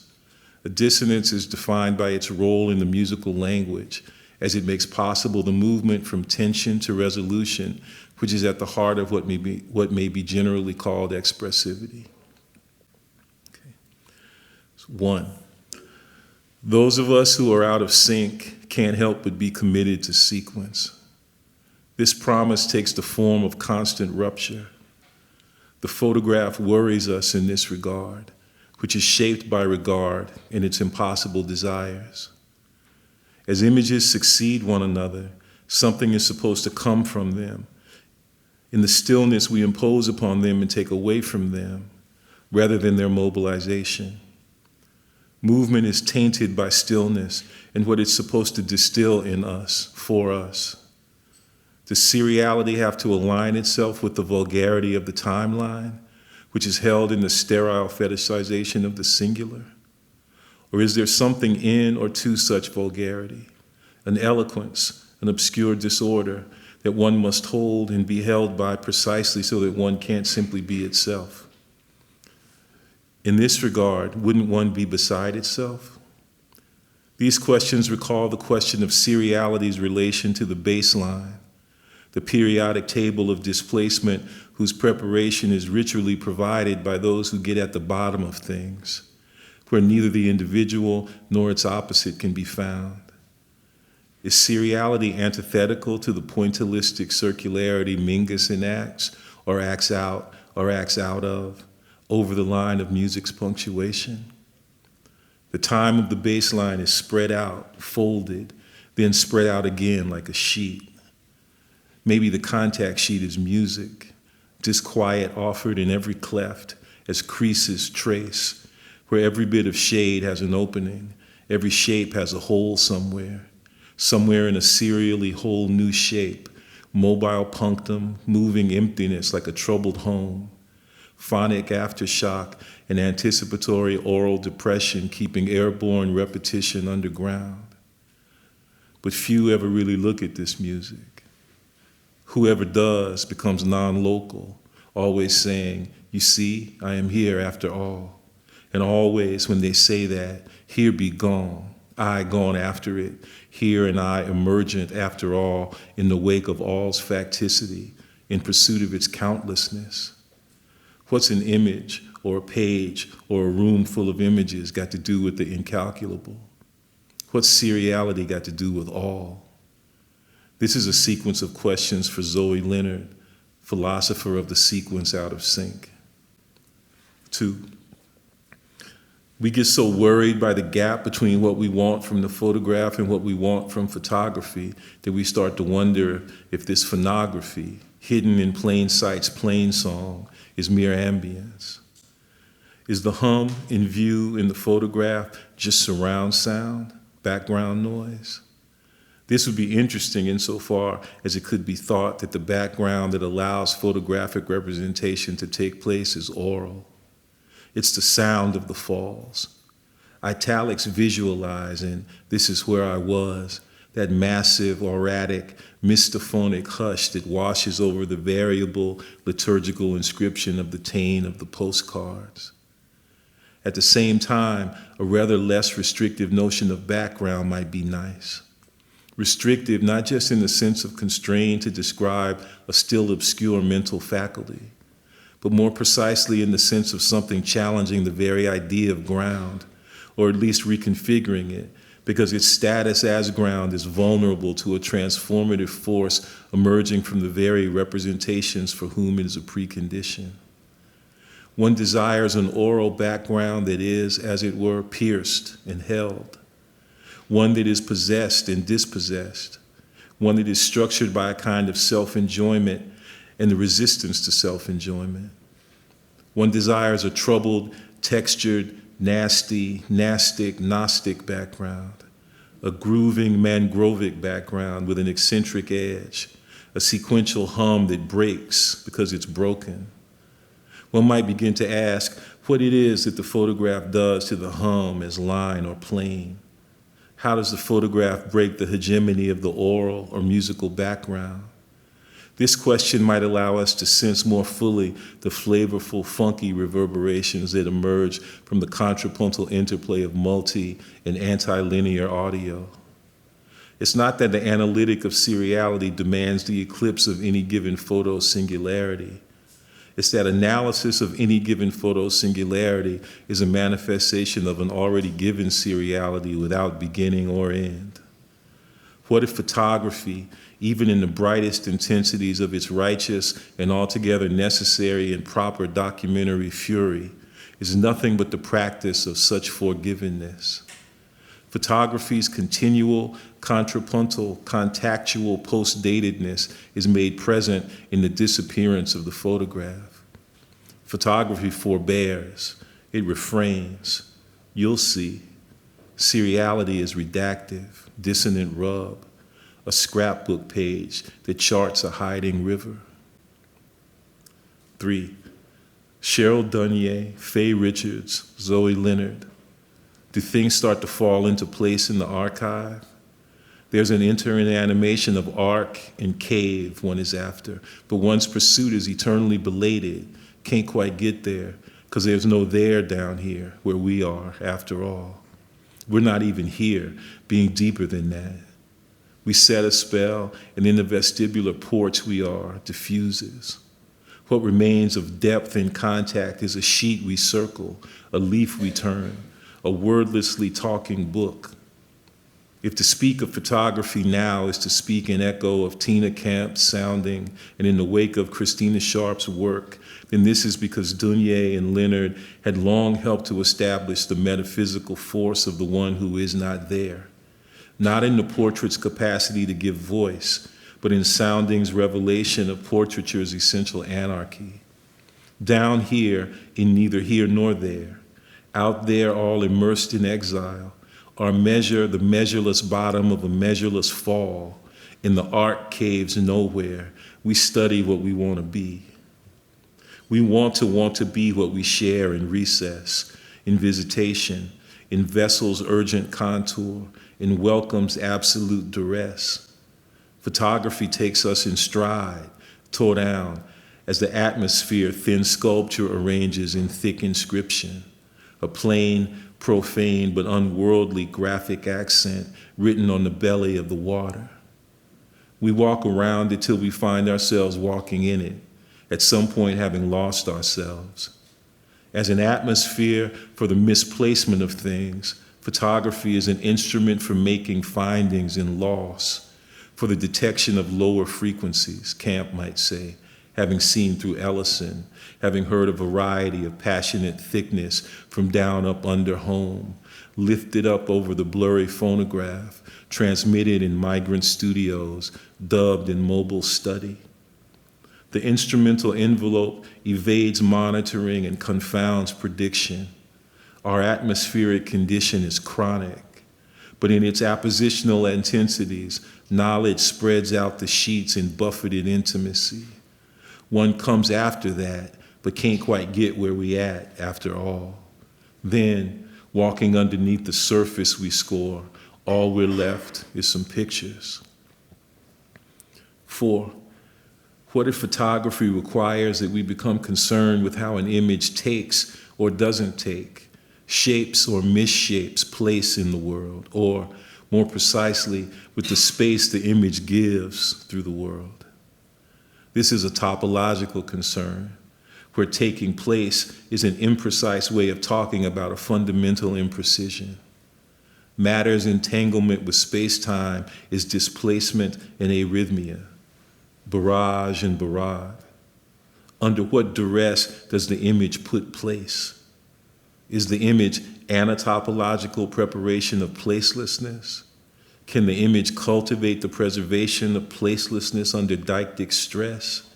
S4: A dissonance is defined by its role in the musical language, as it makes possible the movement from tension to resolution, which is at the heart of what may be generally called expressivity. Okay. So 1. Those of us who are out of sync can't help but be committed to sequence. This promise takes the form of constant rupture. The photograph worries us in this regard. which is shaped by regard and its impossible desires. As images succeed one another, something is supposed to come from them. In the stillness, we impose upon them and take away from them, rather than their mobilization. Movement is tainted by stillness and what it's supposed to distill in us, for us. Does seriality have to align itself with the vulgarity of the timeline, which is held in the sterile fetishization of the singular? Or is there something in or to such vulgarity, an eloquence, an obscure disorder that one must hold and be held by precisely so that one can't simply be itself? In this regard, wouldn't one be beside itself? These questions recall the question of seriality's relation to the baseline, the periodic table of displacement whose preparation is ritually provided by those who get at the bottom of things, where neither the individual nor its opposite can be found. Is seriality antithetical to the pointillistic circularity Mingus enacts, or acts out of, over the line of music's punctuation? The time of the baseline is spread out, folded, then spread out again like a sheet. Maybe the contact sheet is music, disquiet offered in every cleft as creases trace, where every bit of shade has an opening, every shape has a hole somewhere in a serially whole new shape, mobile punctum, moving emptiness like a troubled home, phonic aftershock and anticipatory oral depression keeping airborne repetition underground. But few ever really look at this music. Whoever does becomes non-local, always saying, "You see, I am here after all." And always when they say that, here be gone, I gone after it, here and I emergent after all, in the wake of all's facticity, in pursuit of its countlessness. What's an image or a page or a room full of images got to do with the incalculable? What's seriality got to do with all? This is a sequence of questions for Zoe Leonard, philosopher of the sequence out of sync. 2. We get so worried by the gap between what we want from the photograph and what we want from photography that we start to wonder if this phonography, hidden in plain sight's plain song, is mere ambience. Is the hum in view in the photograph just surround sound, background noise? This would be interesting insofar as it could be thought that the background that allows photographic representation to take place is oral. It's the sound of the falls. Italics visualize, and this is where I was, that massive, auratic, mystophonic hush that washes over the variable liturgical inscription of the tane of the postcards. At the same time, a rather less restrictive notion of background might be nice. Restrictive not just in the sense of constrained to describe a still obscure mental faculty, but more precisely in the sense of something challenging the very idea of ground, or at least reconfiguring it, because its status as ground is vulnerable to a transformative force emerging from the very representations for whom it is a precondition. One desires an oral background that is, as it were, pierced and held, one that is possessed and dispossessed, one that is structured by a kind of self-enjoyment and the resistance to self-enjoyment. One desires a troubled, textured, nasty, nastic, gnostic background, a grooving, mangrovic background with an eccentric edge, a sequential hum that breaks because it's broken. One might begin to ask what it is that the photograph does to the hum as line or plane. How does the photograph break the hegemony of the oral or musical background? This question might allow us to sense more fully the flavorful, funky reverberations that emerge from the contrapuntal interplay of multi- and antilinear audio. It's not that the analytic of seriality demands the eclipse of any given photo singularity. It's that analysis of any given photo singularity is a manifestation of an already given seriality without beginning or end. What if photography, even in the brightest intensities of its righteous and altogether necessary and proper documentary fury, is nothing but the practice of such forgiveness. Photography's continual, contrapuntal, contactual post-datedness is made present in the disappearance of the photograph. Photography forbears, it refrains. You'll see. Seriality is redactive, dissonant rub, a scrapbook page that charts a hiding river. 3. Cheryl Dunye, Faye Richards, Zoe Leonard. Do things start to fall into place in the archive? There's an entering animation of arc and cave one is after, but one's pursuit is eternally belated, can't quite get there, because there's no there down here where we are, after all. We're not even here, being deeper than that. We set a spell, and in the vestibular porch we are, diffuses. What remains of depth and contact is a sheet we circle, a leaf we turn, a wordlessly talking book. If to speak of photography now is to speak in echo of Tina Camp's sounding and in the wake of Christina Sharp's work, then this is because Dunye and Leonard had long helped to establish the metaphysical force of the one who is not there, not in the portrait's capacity to give voice, but in sounding's revelation of portraiture's essential anarchy. Down here, in neither here nor there, out there all immersed in exile, our measure the measureless bottom of a measureless fall, in the arc caves nowhere, we study what we want to be. We want to be what we share in recess, in visitation, in vessel's urgent contour, in welcome's absolute duress. Photography takes us in stride, tore down, as the atmosphere thin sculpture arranges in thick inscription, a plain, profane but unworldly graphic accent written on the belly of the water. We walk around it till we find ourselves walking in it, at some point having lost ourselves. As an atmosphere for the misplacement of things, photography is an instrument for making findings in loss, for the detection of lower frequencies, Camp might say, having seen through Ellison, having heard a variety of passionate thickness from down up under home, lifted up over the blurry phonograph, transmitted in migrant studios, dubbed in mobile study. The instrumental envelope evades monitoring and confounds prediction. Our atmospheric condition is chronic, but in its appositional intensities, knowledge spreads out the sheets in buffeted intimacy. One comes after that, but can't quite get where we at after all. Then, walking underneath the surface we score, all we're left is some pictures. 4. What if photography requires that we become concerned with how an image takes or doesn't take, shapes or misshapes place in the world, or, more precisely, with the space the image gives through the world? This is a topological concern, where taking place is an imprecise way of talking about a fundamental imprecision. Matter's entanglement with space-time is displacement and arrhythmia, barrage and barrage. Under what duress does the image put place? Is the image anatopological preparation of placelessness? Can the image cultivate the preservation of placelessness under deictic stress?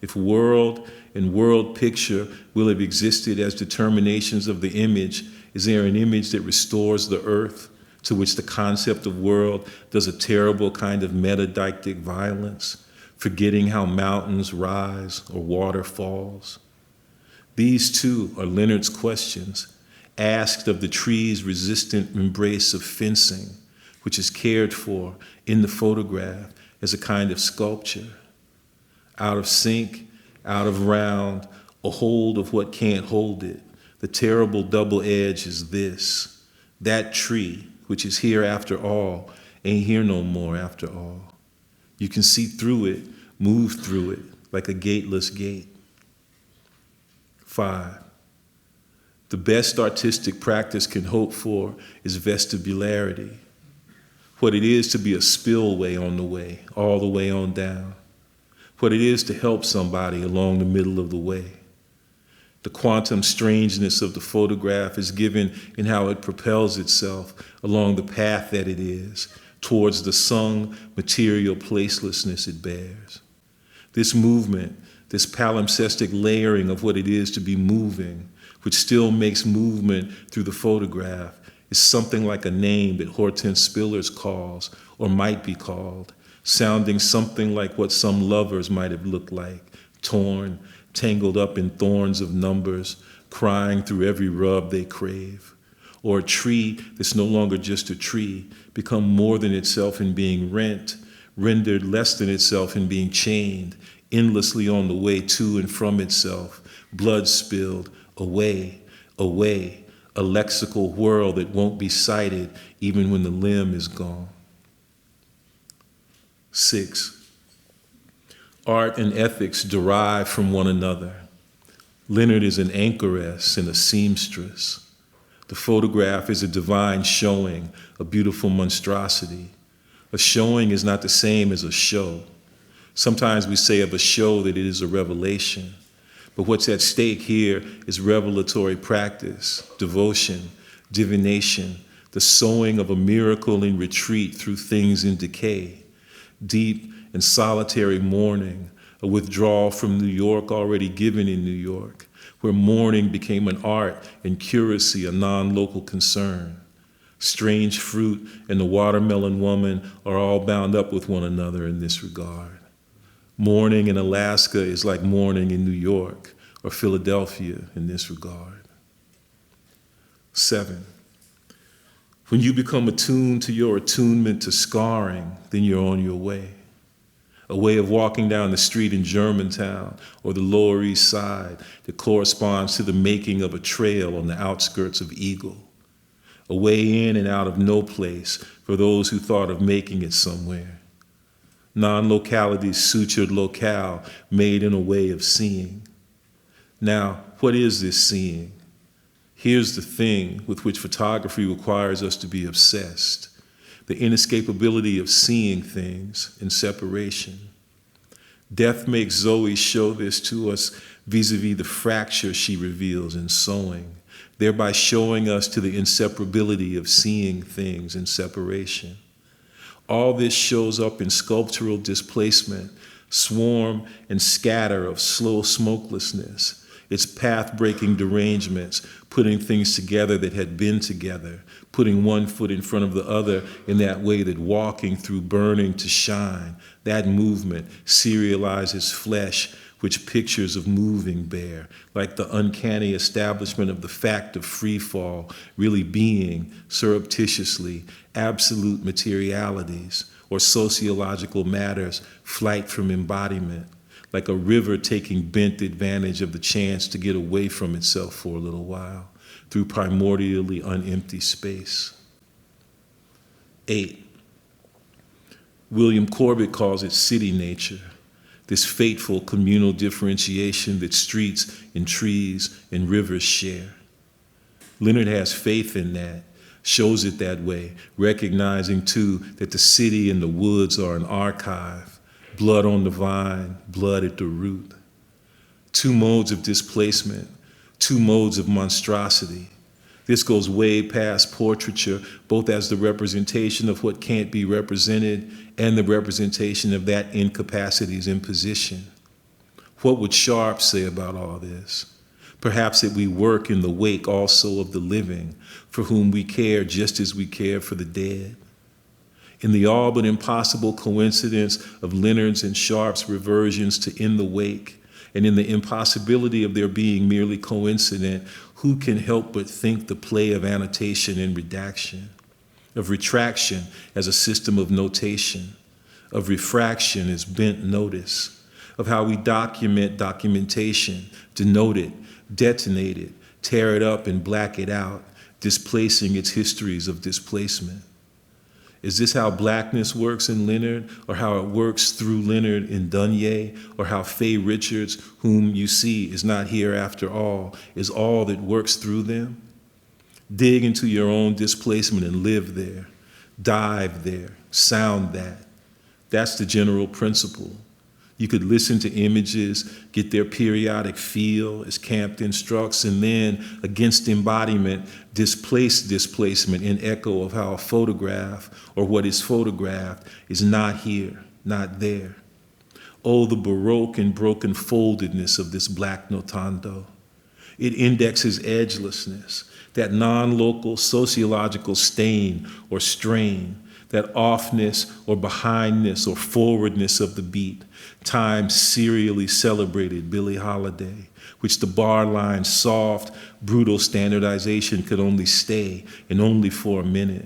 S4: If world and world picture will have existed as determinations of the image, is there an image that restores the earth, to which the concept of world does a terrible kind of metadeictic violence, forgetting how mountains rise or water falls? These too are Leonard's questions, asked of the tree's resistant embrace of fencing, which is cared for in the photograph as a kind of sculpture. Out of sync, out of round, a hold of what can't hold it. The terrible double edge is this. That tree, which is here after all, ain't here no more after all. You can see through it, move through it, like a gateless gate. 5. The best artistic practice can hope for is vestibularity, what it is to be a spillway on the way, all the way on down, what it is to help somebody along the middle of the way. The quantum strangeness of the photograph is given in how it propels itself along the path that it is, towards the sung material placelessness it bears. This movement, this palimpsestic layering of what it is to be moving, which still makes movement through the photograph, is something like a name that Hortense Spillers calls, or might be called, sounding something like what some lovers might have looked like, torn, tangled up in thorns of numbers, crying through every rub they crave. Or a tree that's no longer just a tree, become more than itself in being rent, rendered less than itself in being chained, endlessly on the way to and from itself, blood spilled, away, away, a lexical whirl that won't be sighted even when the limb is gone. 6. Art and ethics derive from one another. Leonard is an anchoress and a seamstress. The photograph is a divine showing, a beautiful monstrosity. A showing is not the same as a show. Sometimes we say of a show that it is a revelation. But what's at stake here is revelatory practice, devotion, divination, the sowing of a miracle in retreat through things in decay, deep and solitary mourning, a withdrawal from New York already given in New York, where mourning became an art and curacy a non-local concern. Strange fruit and the watermelon woman are all bound up with one another in this regard. Mourning in Alaska is like mourning in New York or Philadelphia in this regard. 7. When you become attuned to your attunement to scarring, then you're on your way. A way of walking down the street in Germantown or the Lower East Side that corresponds to the making of a trail on the outskirts of Eagle. A way in and out of no place for those who thought of making it somewhere. Non-locality's sutured locale made in a way of seeing. Now, what is this seeing? Here's the thing with which photography requires us to be obsessed. The inescapability of seeing things in separation. Death makes Zoe show this to us vis-a-vis the fracture she reveals in sewing, thereby showing us to the inseparability of seeing things in separation. All this shows up in sculptural displacement, swarm and scatter of slow smokelessness, its path-breaking derangements, putting things together that had been together, putting one foot in front of the other in that way that walking through burning to shine, that movement serializes flesh which pictures of moving bear, like the uncanny establishment of the fact of free fall really being, surreptitiously, absolute materialities, or sociological matters, flight from embodiment, like a river taking bent advantage of the chance to get away from itself for a little while, through primordially unempty space. 8. William Corbett calls it city nature, this fateful communal differentiation that streets and trees and rivers share. Leonard has faith in that, shows it that way, recognizing too that the city and the woods are an archive, blood on the vine, blood at the root. 2 modes of displacement, 2 modes of monstrosity. This goes way past portraiture, both as the representation of what can't be represented and the representation of that incapacity's imposition. What would Sharp say about all this? Perhaps that we work in the wake also of the living, for whom we care just as we care for the dead. In the all but impossible coincidence of Leonard's and Sharp's reversions to in the wake, and in the impossibility of their being merely coincident, who can help but think the play of annotation and redaction, of retraction as a system of notation, of refraction as bent notice, of how we document documentation, denote it, detonate it, tear it up and black it out, displacing its histories of displacement. Is this how blackness works in Leonard, or how it works through Leonard in Dunye, or how Faye Richards, whom you see is not here after all, is all that works through them? Dig into your own displacement and live there. Dive there. Sound that. That's the general principle. You could listen to images, get their periodic feel as Camp instructs, and then, against embodiment, displace displacement in echo of how a photograph or what is photographed is not here, not there. Oh, the Baroque and broken foldedness of this black notando. It indexes edgelessness, that non-local sociological stain or strain, that offness or behindness or forwardness of the beat, time serially celebrated Billie Holiday, which the bar line's soft, brutal standardization could only stay, and only for a minute.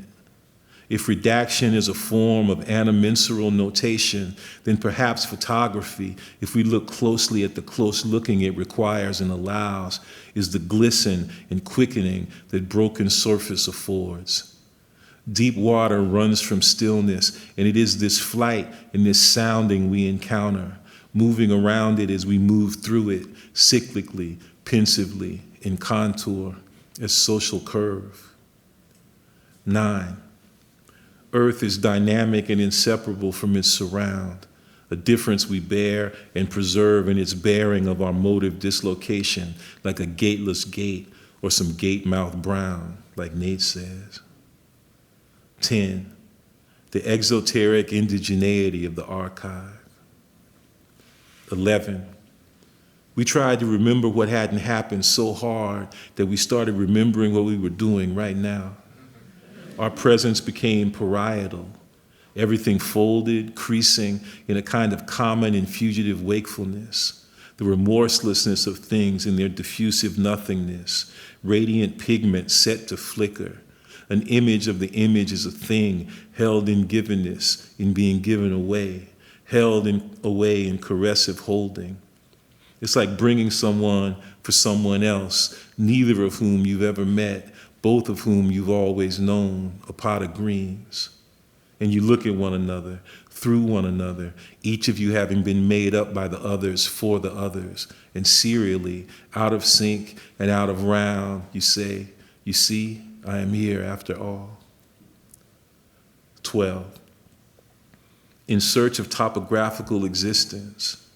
S4: If redaction is a form of anamensural notation, then perhaps photography, if we look closely at the close looking it requires and allows, is the glisten and quickening that broken surface affords. Deep water runs from stillness, and it is this flight and this sounding we encounter, moving around it as we move through it, cyclically, pensively, in contour, as social curve. 9. Earth is dynamic and inseparable from its surround, a difference we bear and preserve in its bearing of our motive dislocation, like a gateless gate or some gate-mouthed brown, like Nate says. 10. The exoteric indigeneity of the archive. 11. We tried to remember what hadn't happened so hard that we started remembering what we were doing right now. Our presence became parietal, everything folded, creasing in a kind of common and fugitive wakefulness, the remorselessness of things in their diffusive nothingness, radiant pigment set to flicker. An image of the image is a thing held in givenness, in being given away, held away in caressive holding. It's like bringing someone for someone else, neither of whom you've ever met, both of whom you've always known, a pot of greens. And you look at one another, through one another, each of you having been made up by the others for the others, and serially, out of sync and out of round, you say, you see, I am here after all. 12. In search of topographical existence,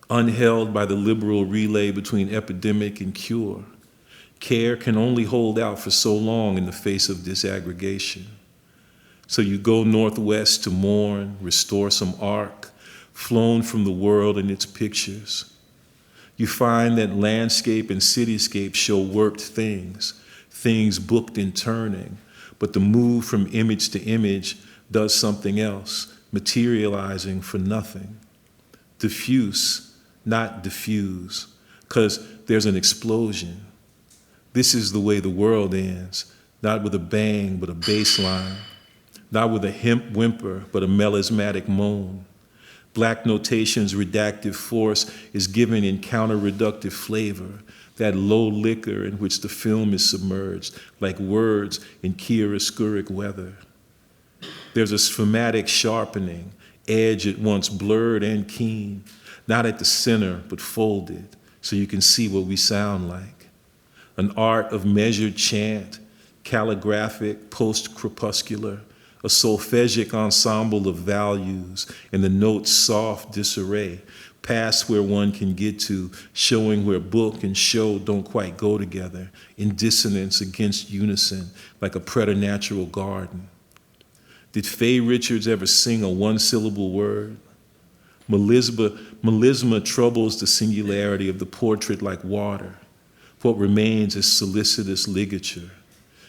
S4: unheld by the liberal relay between epidemic and cure, care can only hold out for so long in the face of disaggregation. So you go northwest to mourn, restore some arc, flown from the world and its pictures. You find that landscape and cityscape show worked things booked and turning, but the move from image to image does something else, materializing for nothing. Diffuse, not diffuse, because there's an explosion. This is the way the world ends, not with a bang, but a bassline, not with a hemp whimper, but a melismatic moan. Black notation's redactive force is given in counter-reductive flavor, that low liquor in which the film is submerged, like words in chiaroscuric weather. There's a sphematic sharpening, edge at once blurred and keen, not at the center, but folded, so you can see what we sound like. An art of measured chant, calligraphic, post-crepuscular, a solfegic ensemble of values, and the notes' soft disarray, past where one can get to, showing where book and show don't quite go together, in dissonance against unison, like a preternatural garden. Did Faye Richards ever sing a one-syllable word? Melisma troubles the singularity of the portrait like water. What remains is solicitous ligature.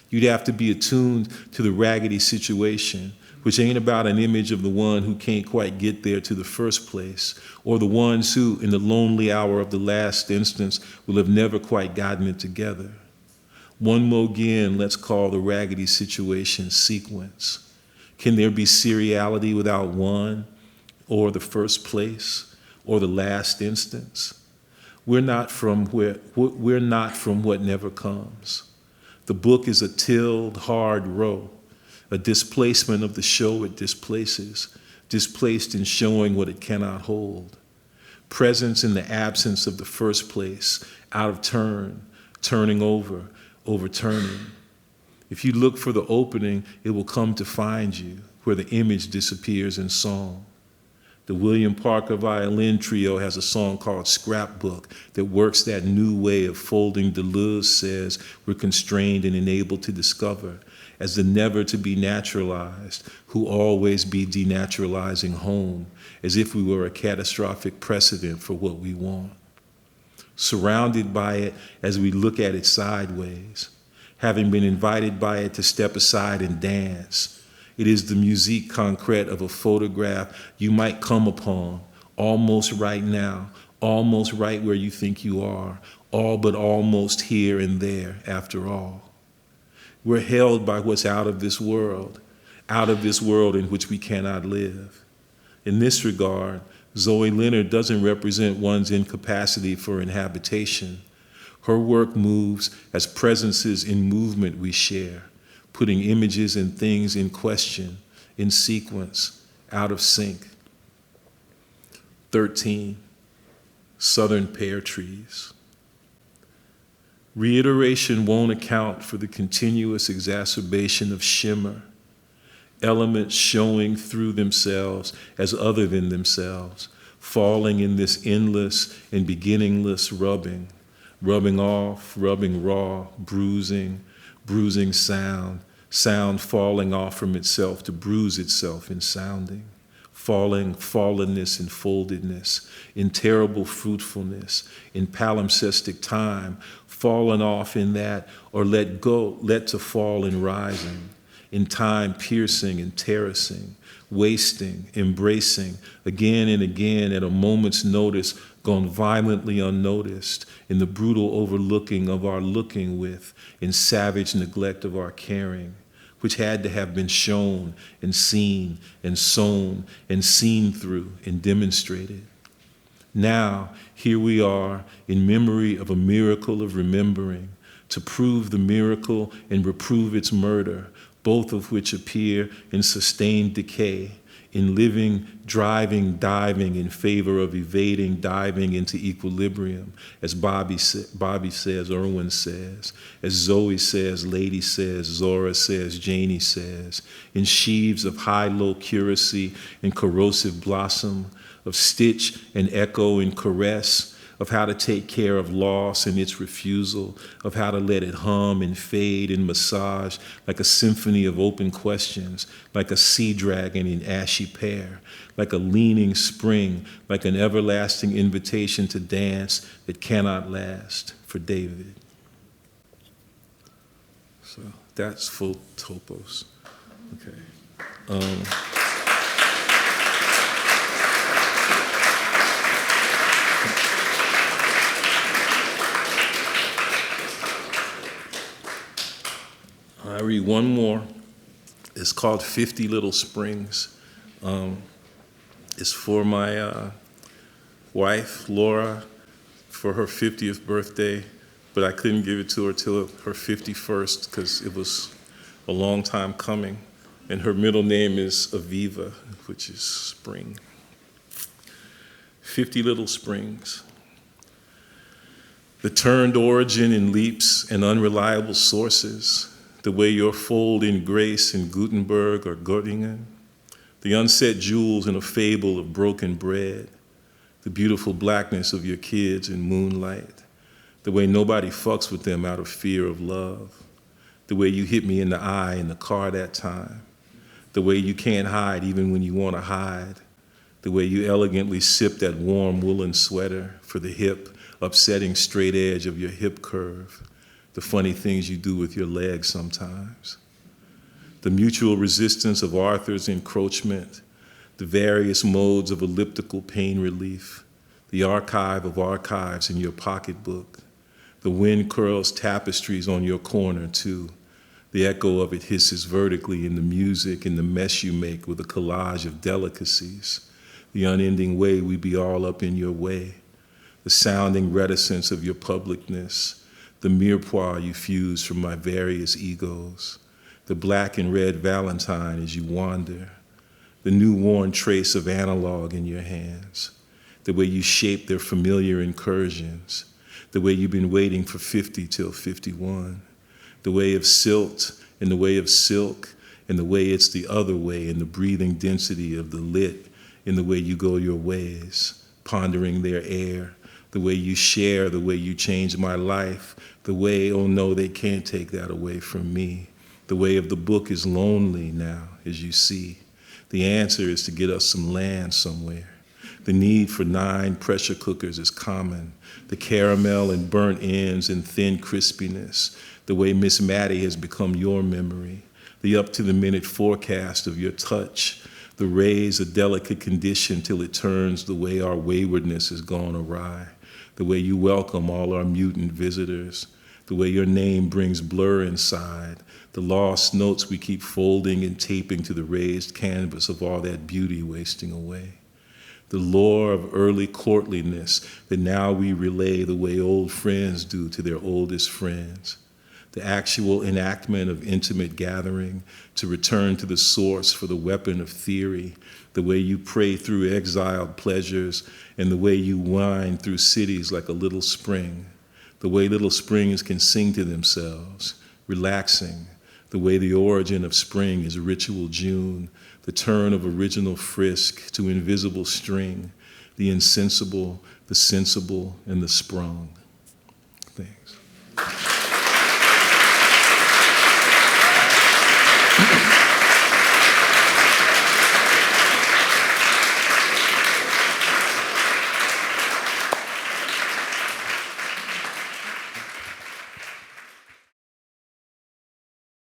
S4: You'd have to be attuned to the raggedy situation, which ain't about an image of the one who can't quite get there to the first place, or the ones who, in the lonely hour of the last instance, will have never quite gotten it together. One more again, let's call the raggedy situation sequence. Can there be seriality without one, or the first place, or the last instance? We're not from what never comes. The book is a tilled, hard row, a displacement of the show it displaces, displaced in showing what it cannot hold. Presence in the absence of the first place, out of turn, turning over, overturning. If you look for the opening, it will come to find you, where the image disappears in song. The William Parker Violin Trio has a song called Scrapbook that works that new way of folding Deleuze says we're constrained and enabled to discover as the never to be naturalized, who always be denaturalizing home, as if we were a catastrophic precedent for what we want. Surrounded by it as we look at it sideways, having been invited by it to step aside and dance. It is the musique concrète of a photograph you might come upon, almost right now, almost right where you think you are, all but almost here and there after all. We're held by what's out of this world in which we cannot live. In this regard, Zoe Leonard doesn't represent one's incapacity for inhabitation. Her work moves as presences in movement we share, putting images and things in question, in sequence, out of sync. 13, Southern Pear Trees. Reiteration won't account for the continuous exacerbation of shimmer, elements showing through themselves as other than themselves, falling in this endless and beginningless rubbing, rubbing off, rubbing raw, bruising, bruising sound, sound falling off from itself to bruise itself in sounding, falling, fallenness and foldedness, in terrible fruitfulness, in palimpsestic time, fallen off in that, or let go, let to fall in rising, in time piercing and terracing, wasting, embracing, again and again at a moment's notice, gone violently unnoticed, in the brutal overlooking of our looking with, in savage neglect of our caring, which had to have been shown and seen and sown and seen through and demonstrated. Now, here we are in memory of a miracle of remembering, to prove the miracle and reprove its murder, both of which appear in sustained decay, in living, driving, diving in favor of evading, diving into equilibrium, as Bobby says, Irwin says, as Zoe says, Lady says, Zora says, Janie says, in sheaves of high-low curacy and corrosive blossom, of stitch and echo and caress, of how to take care of loss and its refusal, of how to let it hum and fade and massage like a symphony of open questions, like a sea dragon in ashy pear, like a leaning spring, like an everlasting invitation to dance that cannot last, for David. So that's full topos. Okay. I read one more. It's called 50 Little Springs. It's for my wife, Laura, for her 50th birthday, but I couldn't give it to her till her 51st because it was a long time coming. And her middle name is Aviva, which is spring. 50 Little Springs. The turned origin in leaps and unreliable sources, the way your fold in Grace in Gutenberg or Göttingen, the unset jewels in a fable of broken bread, the beautiful blackness of your kids in moonlight, the way nobody fucks with them out of fear of love, the way you hit me in the eye in the car that time, the way you can't hide even when you want to hide, the way you elegantly sip that warm woolen sweater for the hip, upsetting straight edge of your hip curve, the funny things you do with your legs sometimes, the mutual resistance of Arthur's encroachment, the various modes of elliptical pain relief, the archive of archives in your pocketbook, the wind curls tapestries on your corner too, the echo of it hisses vertically in the music and the mess you make with a collage of delicacies, the unending way we be all up in your way, the sounding reticence of your publicness, the mirepoix you fuse from my various egos, the black and red Valentine as you wander, the new worn trace of analog in your hands, the way you shape their familiar incursions, the way you've been waiting for 50 till 51, the way of silt and the way of silk, and the way it's the other way in the breathing density of the lit in the way you go your ways, pondering their air, the way you share, the way you change my life, the way, oh no, they can't take that away from me. The way of the book is lonely now, as you see. The answer is to get us some land somewhere. The need for 9 pressure cookers is common. The caramel and burnt ends and thin crispiness, the way Miss Mattie has become your memory, the up-to-the-minute forecast of your touch, the raise a delicate condition till it turns the way our waywardness has gone awry, the way you welcome all our mutant visitors, the way your name brings blur inside, the lost notes we keep folding and taping to the raised canvas of all that beauty wasting away. The lore of early courtliness that now we relay the way old friends do to their oldest friends. The actual enactment of intimate gathering to return to the source for the weapon of theory, the way you pray through exiled pleasures and the way you wind through cities like a little spring, the way little springs can sing to themselves, relaxing, the way the origin of spring is ritual June, the turn of original frisk to invisible string, the insensible, the sensible, and the sprung. Thanks.